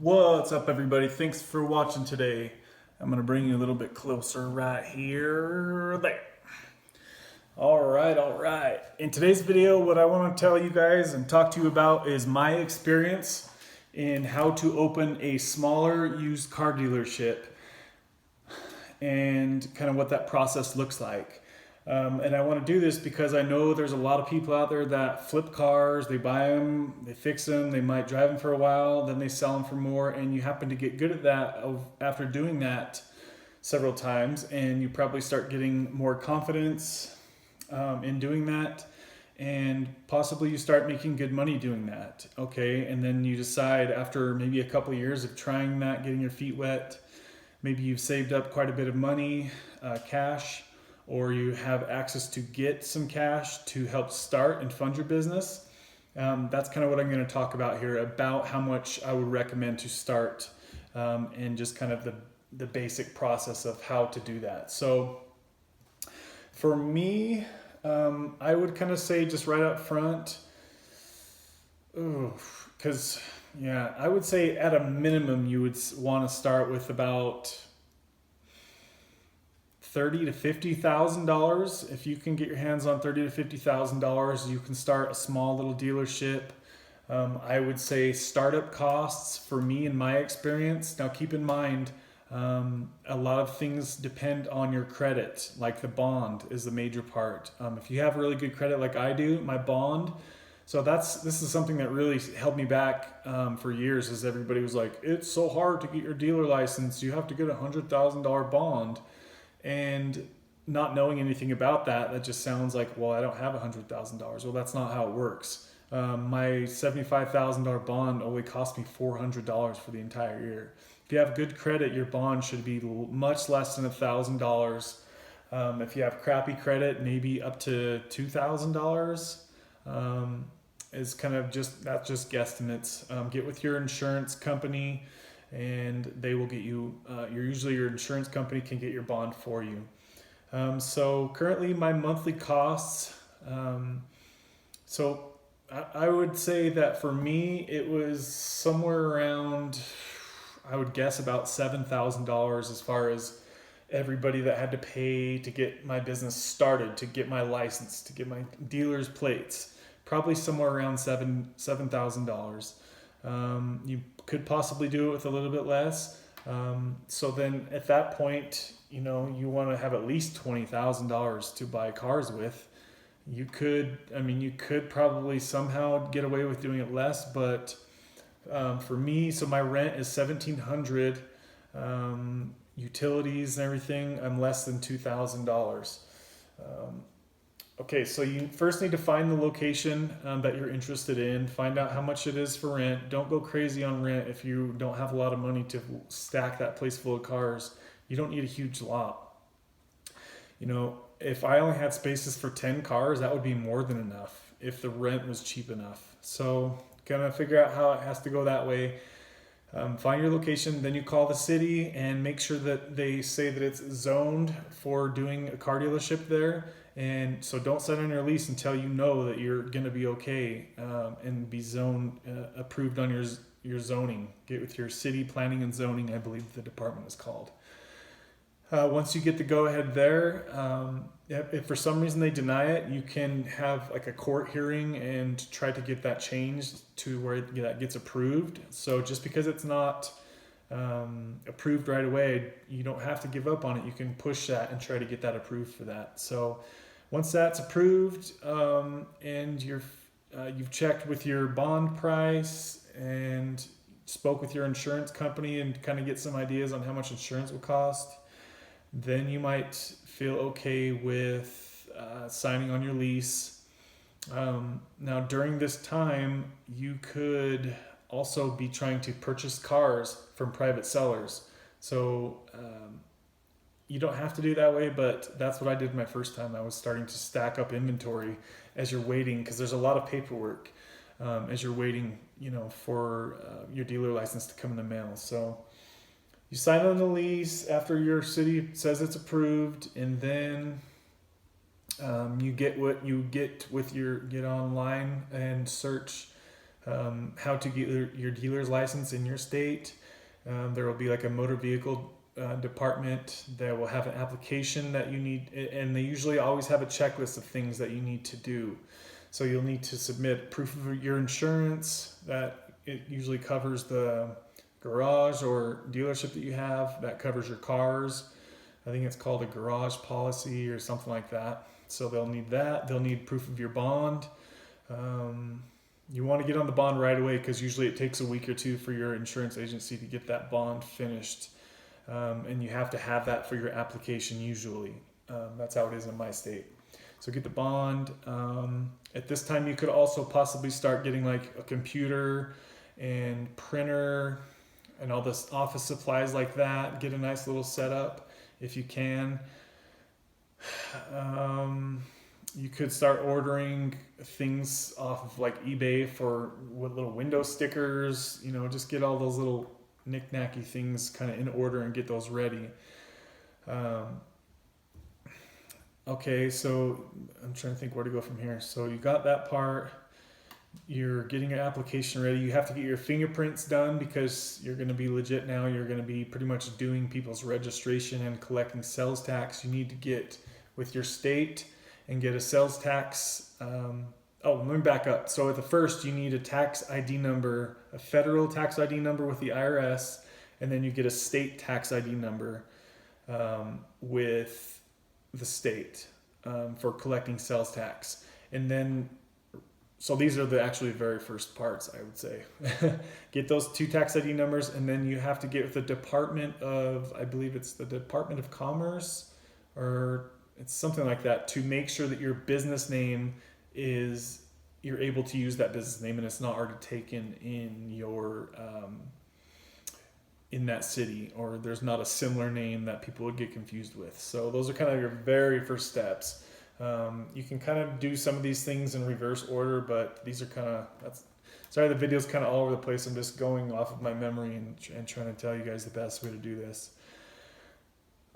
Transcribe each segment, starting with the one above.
What's up, everybody? Thanks for watching today. I'm going to bring you a little bit closer right here, there. All right, all right. In today's video, what I want to tell you guys and talk to you about is my experience in how to open a smaller used car dealership and kind of what that process looks like. And I want to do this because I know there's a lot of people out there that flip cars, they buy them, they fix them, they might drive them for a while, then they sell them for more, and you happen to get good at that after doing that several times, and you probably start getting more confidence in doing that, and possibly you start making good money doing that, okay? And then you decide after maybe a couple of years of trying that, getting your feet wet, maybe you've saved up quite a bit of money, cash, or you have access to get some cash to help start and fund your business. That's kind of what I'm going to talk about here, about how much I would recommend to start, and just kind of the basic process of how to do that. So for me, I would kind of say just right up front, because I would say at a minimum you would want to start with about $30,000 to $50,000. If you can get your hands on $30,000 to $50,000, you can start a small little dealership. I would say startup costs for me, in my experience. Now, keep in mind, a lot of things depend on your credit, like the bond is the major part. If you have really good credit, like I do, my bond. So this is something that really held me back for years. Is everybody was like, it's so hard to get your dealer license. You have to get a $100,000 bond. And not knowing anything about that, that just sounds like, well, I don't have $100,000. Well, that's not how it works. My $75,000 bond only cost me $400 for the entire year. If you have good credit, your bond should be much less than $1,000. If you have crappy credit, maybe up to $2,000. Is kind of just guesstimates. Get with your insurance company, and they will get you, your insurance company can get your bond for you. So currently my monthly costs, so I would say that for me, it was somewhere around, I would guess about $7,000 as far as everybody that had to pay to get my business started, to get my license, to get my dealer's plates, probably somewhere around $7,000. You could possibly do it with a little bit less. So then at that point, you want to have at least $20,000 to buy cars with. You could probably somehow get away with doing it less, but for me, so my rent is $1,700, utilities and everything, I'm less than $2,000. Okay, so you first need to find the location that you're interested in. Find out how much it is for rent. Don't go crazy on rent if you don't have a lot of money to stack that place full of cars. You don't need a huge lot. If I only had spaces for 10 cars, that would be more than enough if the rent was cheap enough. So gonna figure out how it has to go that way. Find your location, then you call the city and make sure that they say that it's zoned for doing a car dealership there. And so don't sign on your lease until you know that you're going to be okay, and be zone approved on your zoning. Get with your city planning and zoning, I believe the department is called. Once you get the go ahead there, if for some reason they deny it, you can have like a court hearing and try to get that changed to where that gets approved. So just because it's not approved right away, you don't have to give up on it. You can push that and try to get that approved for that. So once that's approved, and you've checked with your bond price and spoke with your insurance company and kind of get some ideas on how much insurance will cost, then you might feel okay with signing on your lease. Now during this time, you could also be trying to purchase cars from private sellers. So you don't have to do it that way, but that's what I did my first time. I was starting to stack up inventory as you're waiting, because there's a lot of paperwork as you're waiting, for your dealer license to come in the mail. So you sign on the lease after your city says it's approved, and then you get online and search how to get your dealer's license in your state. There will be like a motor vehicle department that will have an application that you need, and they usually always have a checklist of things that you need to do. So you'll need to submit proof of your insurance. That it usually covers the garage or dealership that you have. That covers your cars. I think it's called a garage policy or something like that. So they'll need that. They'll need proof of your bond. You want to get on the bond right away because usually it takes a week or two for your insurance agency to get that bond finished. And you have to have that for your application usually. That's how it is in my state. So get the bond. At this time, you could also possibly start getting like a computer and printer and all this office supplies like that. Get a nice little setup if you can. You could start ordering things off of like eBay for with little window stickers, just get all those little knick-knacky things kind of in order and get those ready. Okay, so I'm trying to think where to go from here. So you got that part. You're getting your application ready. You have to get your fingerprints done because you're going to be legit now. You're going to be pretty much doing people's registration and collecting sales tax. You need to get with your state and get a sales tax. Let me back up. So at the first, you need a tax ID number, a federal tax ID number with the IRS, and then you get a state tax ID number with the state for collecting sales tax. And then, so these are the actually very first parts, I would say. Get those two tax ID numbers, and then you have to get with the Department of, I believe it's the Department of Commerce, or it's something like that, to make sure that your business name is, you're able to use that business name and it's not already taken in your in that city, or there's not a similar name that people would get confused with. So those are kind of your very first steps. You can kind of do some of these things in reverse order, but these are sorry the video's kind of all over the place. I'm just going off of my memory and trying to tell you guys the best way to do this.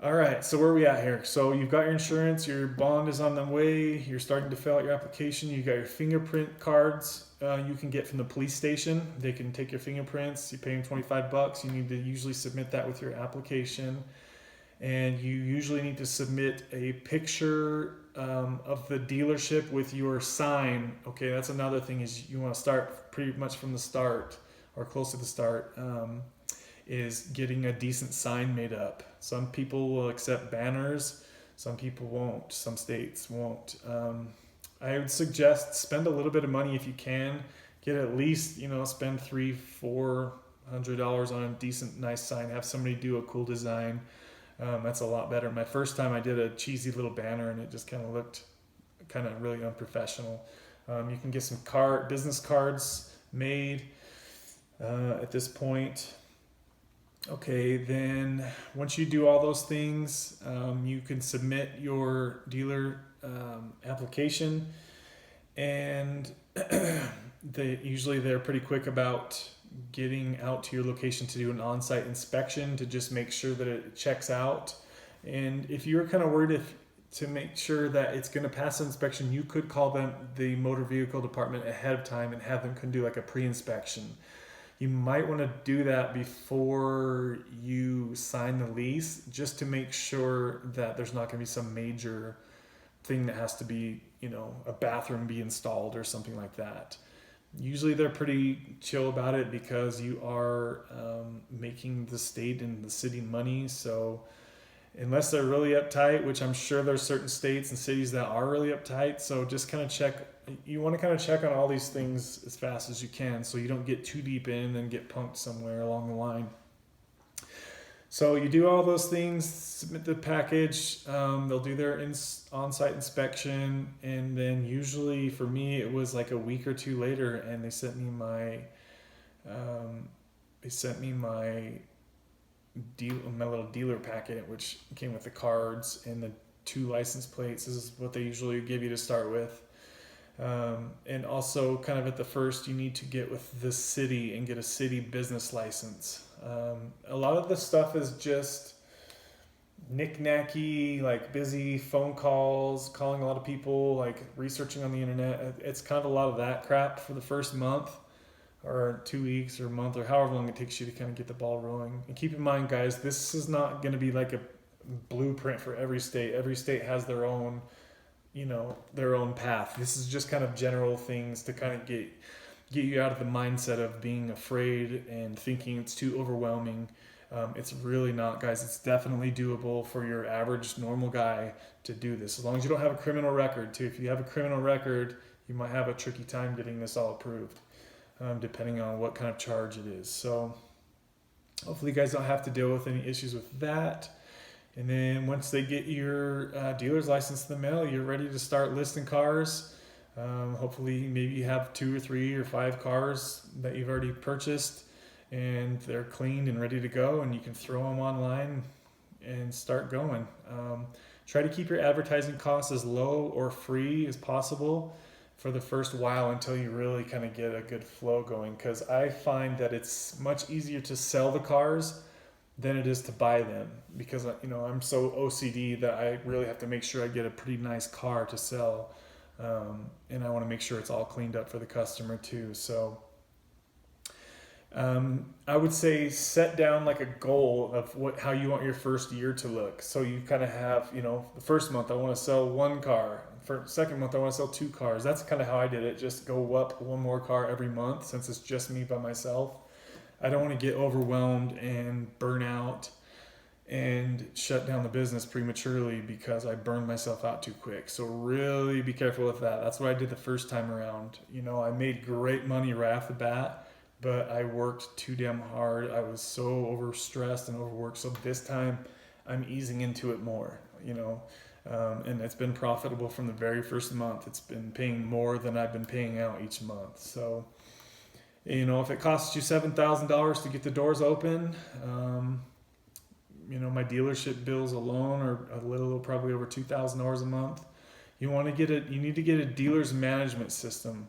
All right, so where are we at here? So you've got your insurance, your bond is on the way, you're starting to fill out your application, you got your fingerprint cards you can get from the police station. They can take your fingerprints, you pay them $25. You need to usually submit that with your application. And you usually need to submit a picture of the dealership with your sign. Okay, that's another thing, is you want to start pretty much from the start or close to the start. Is getting a decent sign made up. Some people will accept banners, some people won't, some states won't. I would suggest spend a little bit of money if you can. Get at least, spend $300-$400 on a decent, nice sign. Have somebody do a cool design. That's a lot better. My first time I did a cheesy little banner and it just kind of looked really unprofessional. You can get some business cards made at this point. Okay, then once you do all those things, you can submit your dealer application, and they're pretty quick about getting out to your location to do an on-site inspection to just make sure that it checks out. And if you're kind of worried to make sure that it's going to pass the inspection, you could call the motor vehicle department ahead of time and have them do like a pre-inspection. You might want to do that before you sign the lease, just to make sure that there's not going to be some major thing that has to be, a bathroom be installed or something like that. Usually they're pretty chill about it because you are making the state and the city money. So unless they're really uptight, which I'm sure there's certain states and cities that are really uptight, so just kind of check. You want to kind of check on all these things as fast as you can so you don't get too deep in and get punked somewhere along the line. So you do all those things, submit the package, they'll do their on-site inspection, and then usually for me it was like a week or two later, and they sent me my little dealer packet, which came with the cards and the 2 license plates. This is what they usually give you to start with. And also kind of at the first, you need to get with the city and get a city business license. A lot of the stuff is just knick-knacky, like busy phone calls, calling a lot of people, like researching on the internet. It's kind of a lot of that crap for the first month. or 2 weeks or a month or however long it takes you to kind of get the ball rolling. And keep in mind, guys, this is not going to be like a blueprint for every state. Every state has their own, their own path. This is just kind of general things to kind of get you out of the mindset of being afraid and thinking it's too overwhelming. It's really not, guys. It's definitely doable for your average normal guy to do this, as long as you don't have a criminal record too. If you have a criminal record, you might have a tricky time getting this all approved, depending on what kind of charge it is. So hopefully you guys don't have to deal with any issues with that. And then once they get your dealer's license in the mail, you're ready to start listing cars. Hopefully maybe you have 2 or 3 or 5 cars that you've already purchased and they're cleaned and ready to go, and you can throw them online and start going. Try to keep your advertising costs as low or free as possible for the first while until you really kind of get a good flow going, because I find that it's much easier to sell the cars than it is to buy them, because I'm so OCD that I really have to make sure I get a pretty nice car to sell, and I want to make sure it's all cleaned up for the customer too. So I would say set down like a goal of how you want your first year to look. So you kind of have, the first month I want to sell 1 car. For second month I want to sell 2 cars. That's kind of how I did it. Just go up 1 more car every month, since it's just me by myself. I don't want to get overwhelmed and burn out and shut down the business prematurely because I burned myself out too quick. So really be careful with that. That's what I did the first time around. I made great money right off the bat, but I worked too damn hard. I was so overstressed and overworked. So this time I'm easing into it more, and it's been profitable from the very first month. It's been paying more than I've been paying out each month. So, if it costs you $7,000 to get the doors open, my dealership bills alone are probably over $2,000 a month. You need to get a dealer's management system.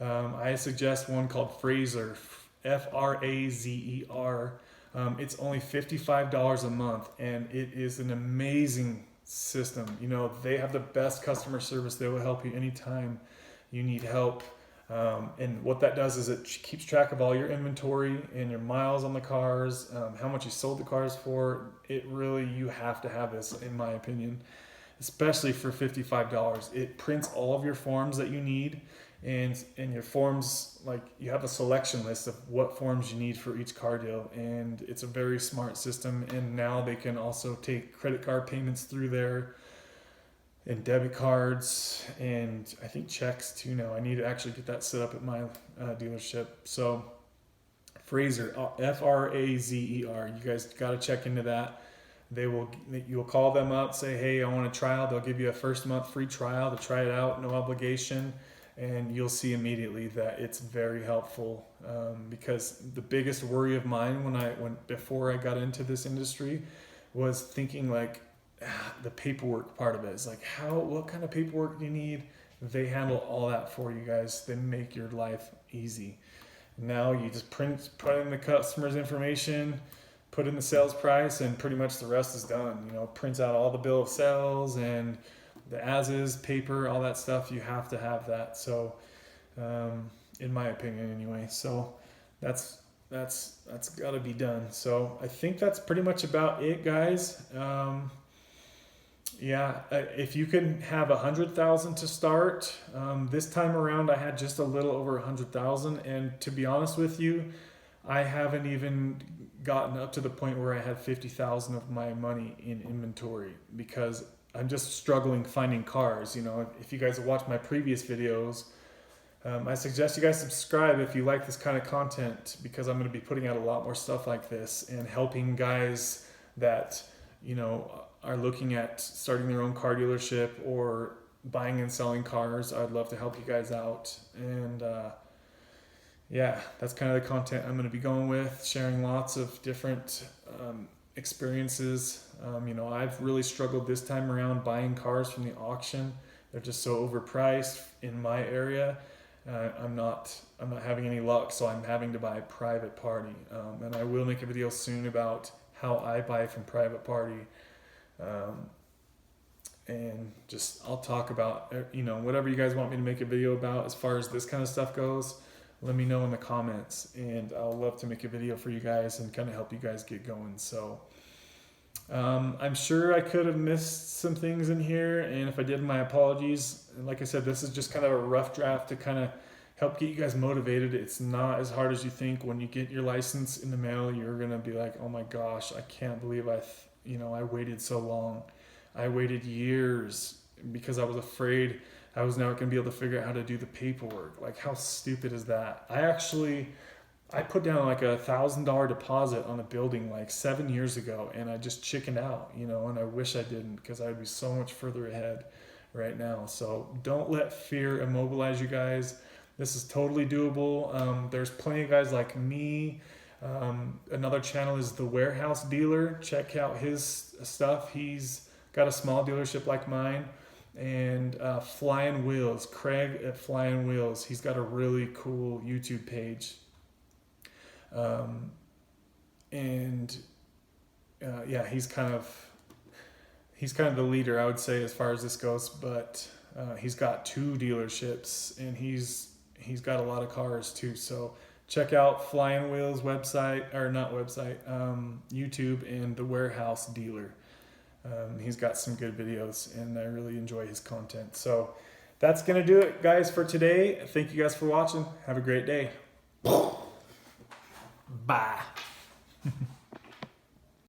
I suggest one called Frazer, Frazer. It's only $55 a month, and it is an amazing system. They have the best customer service. They will help you anytime you need help. And what that does is it keeps track of all your inventory and your miles on the cars, how much you sold the cars for. You have to have this, in my opinion, especially for $55. It prints all of your forms that you need, and your forms, like, you have a selection list of what forms you need for each car deal, and it's a very smart system. And now they can also take credit card payments through there, and debit cards, and I think checks too now. I need to actually get that set up at my dealership. So Frazer, Frazer, you guys got to check into that. You'll call them up, say, hey, I want a trial. They'll give you a first month free trial to try it out, no obligation, and you'll see immediately that it's very helpful. Because the biggest worry of mine before I got into this industry was thinking like, the paperwork part of it is like, what kind of paperwork do you need? They handle all that for you guys. They make your life easy. Now you just put in the customer's information, put in the sales price, and pretty much the rest is done. Prints out all the bill of sales and the as-is paper, all that stuff. You have to have that. So, in my opinion, anyway. So that's got to be done. So I think that's pretty much about it, guys. If you can have 100,000 to start, this time around I had just a little over 100,000, and to be honest with you, I haven't even gotten up to the point where I had 50,000 of my money in inventory, because I'm just struggling finding cars. If you guys have watched my previous videos, I suggest you guys subscribe if you like this kind of content, because I'm going to be putting out a lot more stuff like this and helping guys that are looking at starting their own car dealership or buying and selling cars. I'd love to help you guys out. And that's kind of the content I'm going to be going with, sharing lots of different experiences. I've really struggled this time around buying cars from the auction. They're just so overpriced in my area. I'm not having any luck, so I'm having to buy private party. And I will make a video soon about how I buy from private party. And just I'll talk about whatever you guys want me to make a video about as far as this kind of stuff goes. let me know in the comments, and I'll love to make a video for you guys and kind of help you guys get going. So I'm sure I could have missed some things in here, and if I did, my apologies. And like I said, this is just kind of a rough draft to kind of help get you guys motivated. It's not as hard as you think. When you get your license in the mail, you're gonna be like, oh my gosh, I can't believe I waited so long. I waited years because I was afraid I was never gonna be able to figure out how to do the paperwork. Like, how stupid is that? I put down like $1,000 deposit on a building like 7 years ago, and I just chickened out, and I wish I didn't, because I'd be so much further ahead right now. So don't let fear immobilize you guys. This is totally doable. There's plenty of guys like me. Another channel is The Warehouse Dealer. Check out his stuff. He's got a small dealership like mine. And Flying Wheels, Craig at Flying Wheels. He's got a really cool YouTube page. He's kind of the leader, I would say, as far as this goes. But he's got 2 dealerships, and he's got a lot of cars too. So check out Flying Wheels website, or not website, YouTube, and The Warehouse Dealer. He's got some good videos, and I really enjoy his content. So that's gonna do it, guys, for today. Thank you guys for watching. Have a great day. Bye.